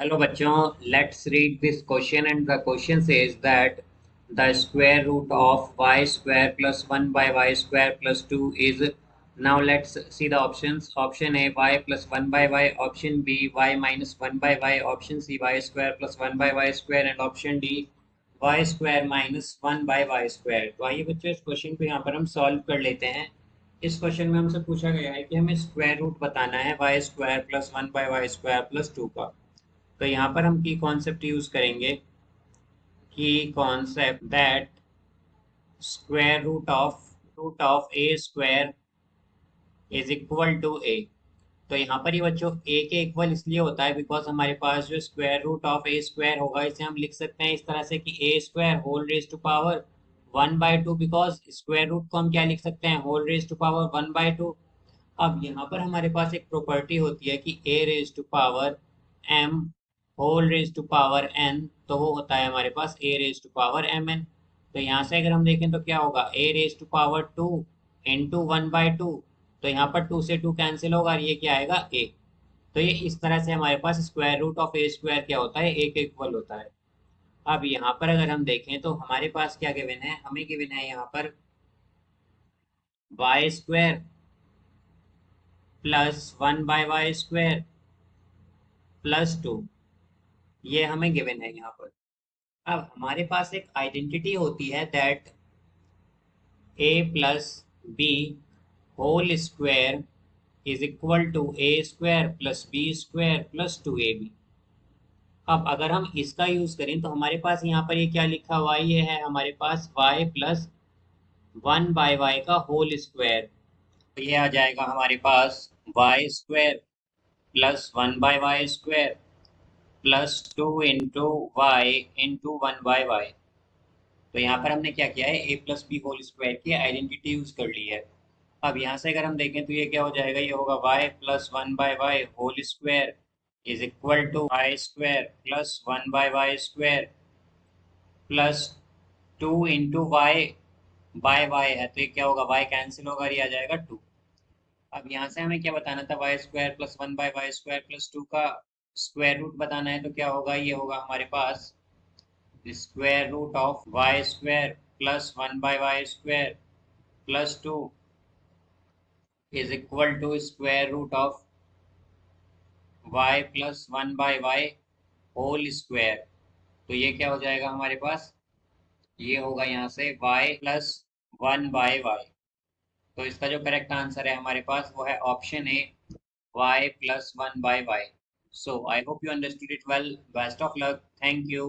Hello बच्चों, let's read this question and the question says that the square root of y square plus 1 by y square plus 2 is. Now let's see the options. Option A y plus 1 by y, option B y minus 1 by y, option C y square plus 1 by y square and option D y square minus 1 by y square. तो आइए बच्चों इस question को यहाँ पर हम solve कर लेते हैं। इस क्वेश्चन में हमसे पूछा गया है कि हमें स्क्वायर रूट बताना है y square plus 1 by y square plus 2 का। तो यहाँ पर हम की कॉन्सेप्ट यूज करेंगे, की concept that square root of a square is equal to a. तो यहाँ पर ये बच्चों ए के इक्वल इसलिए होता है बिकॉज हमारे पास जो square root of a square होगा इसे हम लिख सकते हैं इस तरह से कि a square whole raise to power 1/2, because square root को हम क्या लिख सकते हैं, होल रेज टू पावर 1/2। अब यहाँ पर हमारे पास एक प्रॉपर्टी होती है कि a raise to power m whole raise to power n, तो वो होता है हमारे पास a raise to power m n. तो यहाँ से अगर हम देखें तो क्या होगा, a raise to power 2 into 1/2। तो यहाँ पर 2 से 2 कैंसिल होगा और ये क्या आएगा ए। तो ये इस तरह से हमारे पास square root of a square क्या होता है, ए के इक्वल होता है। अब यहाँ पर अगर हम देखें तो हमारे पास क्या गिवन है, हमें गिवन है यहाँ पर y square plus 1 by y square plus 2, ये हमें गिवन है यहाँ पर। अब हमारे पास एक आइडेंटिटी होती है that a plus b whole square is equal to a square plus b square plus 2ab। अब अगर हम इसका यूज करें तो हमारे पास यहाँ पर ये क्या लिखा हुआ है, ये है हमारे पास y प्लस 1 बाय वाई का होल स्क्वायर। तो ये आ जाएगा हमारे पास y square plus 1 by y square plus 2 into y into 1/y। तो यहाँ पर हमने क्या किया है, a plus b whole square की आइडेंटिटी यूज कर ली है। अब यहाँ से अगर हम देखें तो ये क्या हो जाएगा, ये होगा y plus 1/y whole square is equal to y square plus 1/y square plus 2 into y by y है, तो ये क्या होगा, y कैंसिल होगा और ये आ जाएगा 2। अब यहाँ से हमें क्या बताना था, y square plus 1/y square plus 2 का स्क्वायर रूट बताना है। तो क्या होगा, ये होगा हमारे पास square root of y square plus 1/y square plus 2 is equal to square root of y plus 1/y whole square. तो ये क्या हो जाएगा हमारे पास, ये होगा यहाँ से y प्लस 1/y। तो इसका जो करेक्ट आंसर है हमारे पास वो है option A, y plus 1/y। So I hope you understood it well. Best of luck. Thank you.